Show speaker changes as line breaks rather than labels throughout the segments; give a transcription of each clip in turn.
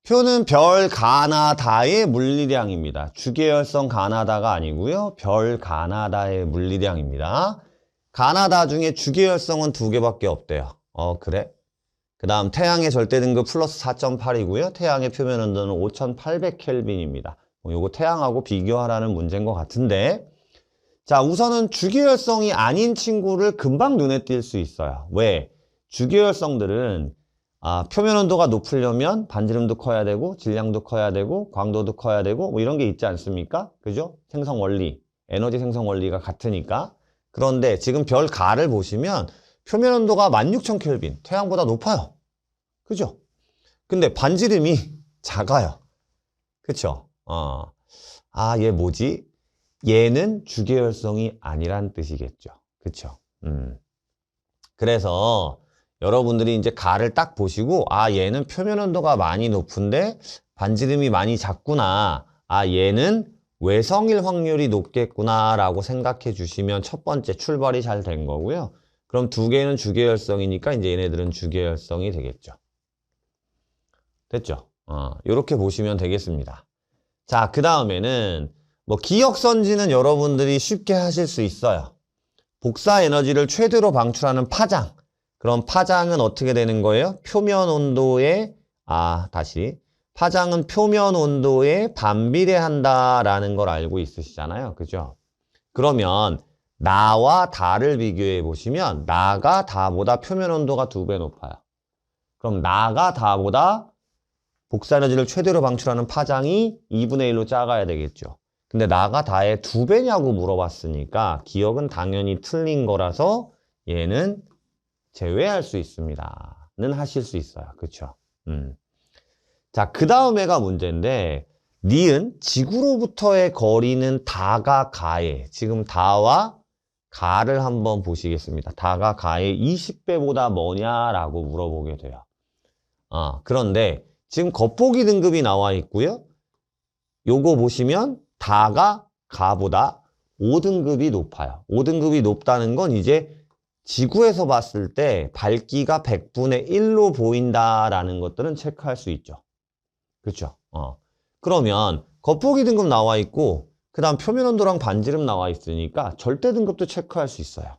표는 별 가나다의 물리량입니다. 주계열성 가나다가 아니고요. 별 가나다의 물리량입니다. 가나다 중에 주계열성은 2개밖에 없대요. 그래? 그 다음 태양의 절대등급 플러스 4.8이고요. 태양의 표면 온도는 5800켈빈입니다. 요거 태양하고 비교하라는 문제인 것 같은데, 자, 우선은 주계열성이 아닌 친구를 금방 눈에 띌 수 있어요. 왜? 주계열성들은 표면 온도가 높으려면 반지름도 커야 되고 질량도 커야 되고 광도도 커야 되고 뭐 이런 게 있지 않습니까? 그죠? 생성 원리, 에너지 생성 원리가 같으니까. 그런데 지금 별 가를 보시면 표면 온도가 16,000켈빈, 태양보다 높아요. 그죠? 근데 반지름이 작아요. 그쵸? 얘 뭐지? 얘는 주계열성이 아니란 뜻이겠죠. 그쵸? 그래서 여러분들이 이제 가를 딱 보시고, 얘는 표면 온도가 많이 높은데 반지름이 많이 작구나. 얘는 외성일 확률이 높겠구나 라고 생각해 주시면 첫 번째 출발이 잘 된 거고요. 그럼 2개는 주계열성이니까 이제 얘네들은 주계열성이 되겠죠. 됐죠? 이렇게 보시면 되겠습니다. 자, 그 다음에는 기억선지는 여러분들이 쉽게 하실 수 있어요. 복사 에너지를 최대로 방출하는 파장. 그럼 파장은 어떻게 되는 거예요? 표면 온도에, 파장은 표면 온도에 반비례한다라는 걸 알고 있으시잖아요. 그죠? 그러면 나와 다를 비교해 보시면 나가 다보다 표면 온도가 2배 높아요. 그럼 나가 다보다 복사 에너지를 최대로 방출하는 파장이 2분의 1로 작아야 되겠죠. 근데 나가 다의 2배냐고 물어봤으니까 기억은 당연히 틀린 거라서 얘는 제외할 수 있습니다. 는 하실 수 있어요. 그쵸? 자, 그 다음에가 문제인데, 니은 지구로부터의 거리는 다가 가에, 지금 다와 가를 한번 보시겠습니다. 다가 가의 20배보다 뭐냐라고 물어보게 돼요. 그런데 지금 겉보기 등급이 나와 있고요. 요거 보시면 다가 가보다 5등급이 높아요. 5등급이 높다는 건 이제 지구에서 봤을 때 밝기가 100분의 1로 보인다라는 것들은 체크할 수 있죠. 그렇죠? 그러면 겉보기 등급 나와 있고 그 다음 표면 온도랑 반지름 나와 있으니까 절대 등급도 체크할 수 있어요.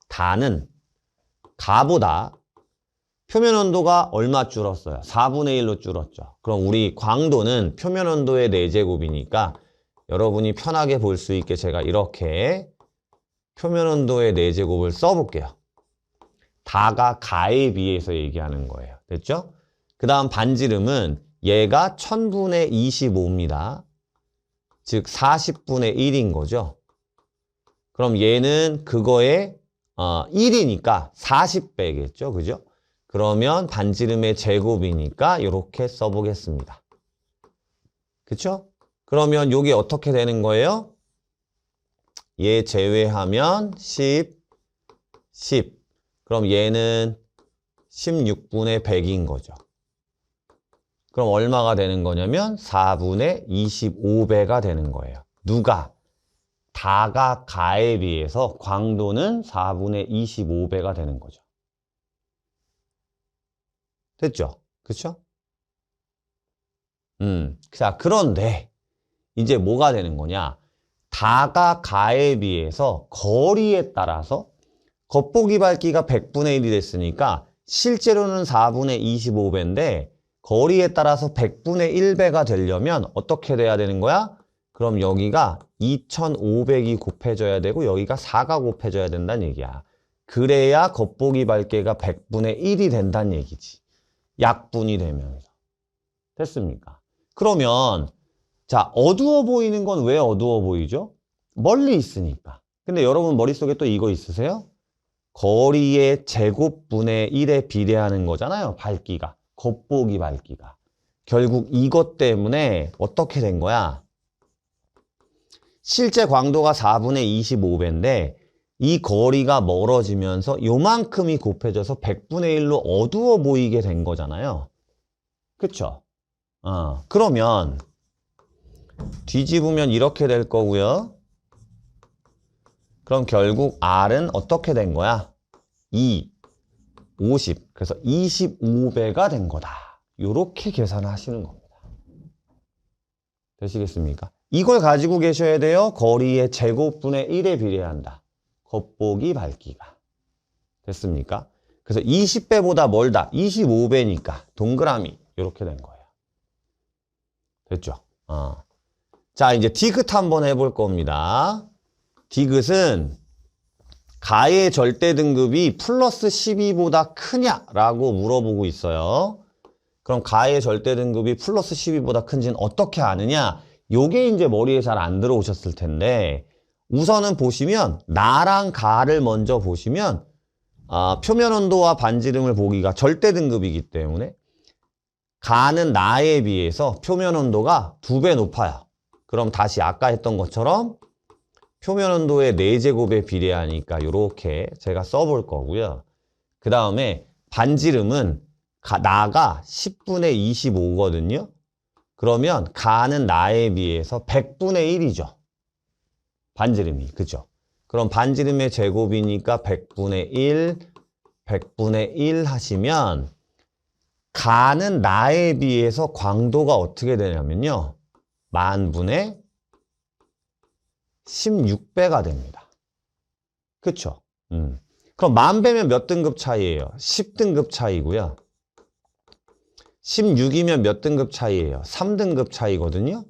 다는 가보다 표면 온도가 얼마 줄었어요? 4분의 1로 줄었죠. 그럼 우리 광도는 표면 온도의 4제곱이니까 여러분이 편하게 볼 수 있게 제가 이렇게 표면 온도의 4제곱을 써볼게요. 다가 가에 비해서 얘기하는 거예요. 됐죠? 그 다음 반지름은 얘가 1000분의 25입니다. 즉 40분의 1인 거죠. 그럼 얘는 그거의 1이니까 40배겠죠. 그죠? 그러면 반지름의 제곱이니까 이렇게 써보겠습니다. 그쵸? 그러면 이게 어떻게 되는 거예요? 얘 제외하면 10. 그럼 얘는 16분의 100인 거죠. 그럼 얼마가 되는 거냐면 4분의 25배가 되는 거예요. 누가? 다가 가에 비해서 광도는 4분의 25배가 되는 거죠. 됐죠? 그쵸? 자, 그런데 이제 뭐가 되는 거냐? 다가 가에 비해서 거리에 따라서 겉보기 밝기가 100분의 1이 됐으니까 실제로는 4분의 25배인데 거리에 따라서 100분의 1배가 되려면 어떻게 돼야 되는 거야? 그럼 여기가 2500이 곱해져야 되고 여기가 4가 곱해져야 된다는 얘기야. 그래야 겉보기 밝기가 100분의 1이 된다는 얘기지. 약분이 되면서. 됐습니까? 그러면 자, 어두워 보이는 건 왜 어두워 보이죠? 멀리 있으니까. 근데 여러분 머릿속에 또 이거 있으세요? 거리의 제곱분의 1에 비례하는 거잖아요. 밝기가. 겉보기 밝기가. 결국 이것 때문에 어떻게 된 거야? 실제 광도가 4분의 25배인데 이 거리가 멀어지면서 요만큼이 곱해져서 100분의 1로 어두워 보이게 된 거잖아요. 그쵸? 그러면 뒤집으면 이렇게 될 거고요. 그럼 결국 R은 어떻게 된 거야? 2, 50. 그래서 25배가 된 거다. 요렇게 계산하시는 겁니다. 되시겠습니까? 이걸 가지고 계셔야 돼요. 거리의 제곱분의 1에 비례한다. 겉보기 밝기가. 됐습니까? 그래서 20배보다 멀다. 25배니까 동그라미 이렇게 된 거예요. 됐죠? 자, 이제 디귿 한번 해볼 겁니다. 디귿은 가의 절대 등급이 플러스 12보다 크냐라고 물어보고 있어요. 그럼 가의 절대 등급이 플러스 12보다 큰지는 어떻게 아느냐? 요게 이제 머리에 잘 안 들어오셨을 텐데 우선은 보시면 나랑 가를 먼저 보시면 표면 온도와 반지름을 보기가 절대 등급이기 때문에 가는 나에 비해서 표면 온도가 2배 높아요. 그럼 다시 아까 했던 것처럼 표면 온도의 4제곱에 비례하니까 이렇게 제가 써볼 거고요. 그 다음에 반지름은 나가 10분의 25거든요. 그러면 가는 나에 비해서 100분의 1이죠. 반지름이. 그죠? 그럼 반지름의 제곱이니까 100분의 1, 100분의 1 하시면 가는 나에 비해서 광도가 어떻게 되냐면요. 10,000분의 16배가 됩니다. 그쵸? 그럼 10,000배면 몇 등급 차이예요? 10등급 차이고요. 16이면 몇 등급 차이예요? 3등급 차이거든요.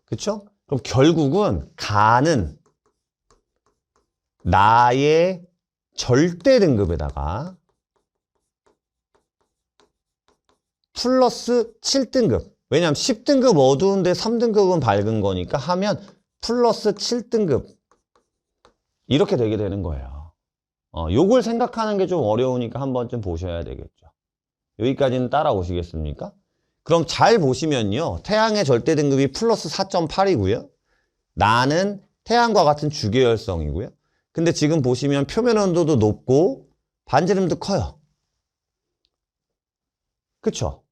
그쵸? 그럼 결국은 가는 나의 절대 등급에다가 플러스 7등급. 왜냐하면 10등급 어두운데 3등급은 밝은 거니까 하면 플러스 7등급. 이렇게 되게 되는 거예요. 요걸 생각하는 게 좀 어려우니까 한 번쯤 보셔야 되겠죠. 여기까지는 따라오시겠습니까? 그럼 잘 보시면요. 태양의 절대 등급이 플러스 4.8이고요. 나는 태양과 같은 주계열성이고요. 근데 지금 보시면 표면 온도도 높고 반지름도 커요. 그쵸?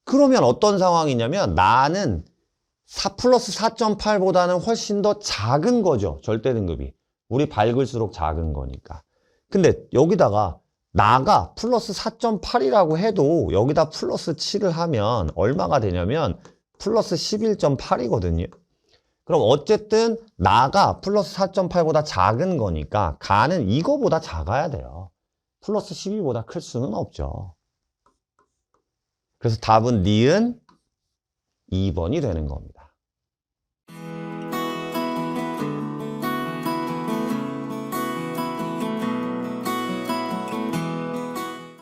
그러면 어떤 상황이냐면 나는 플러스 4.8보다는 훨씬 더 작은 거죠. 절대 등급이. 우리 밝을수록 작은 거니까. 근데 여기다가 나가 플러스 4.8이라고 해도 여기다 플러스 7을 하면 얼마가 되냐면 플러스 11.8이거든요. 그럼 어쨌든 나가 플러스 4.8보다 작은 거니까 가는 이거보다 작아야 돼요. 플러스 12보다 클 수는 없죠. 그래서 답은 니은 2번이 되는 겁니다.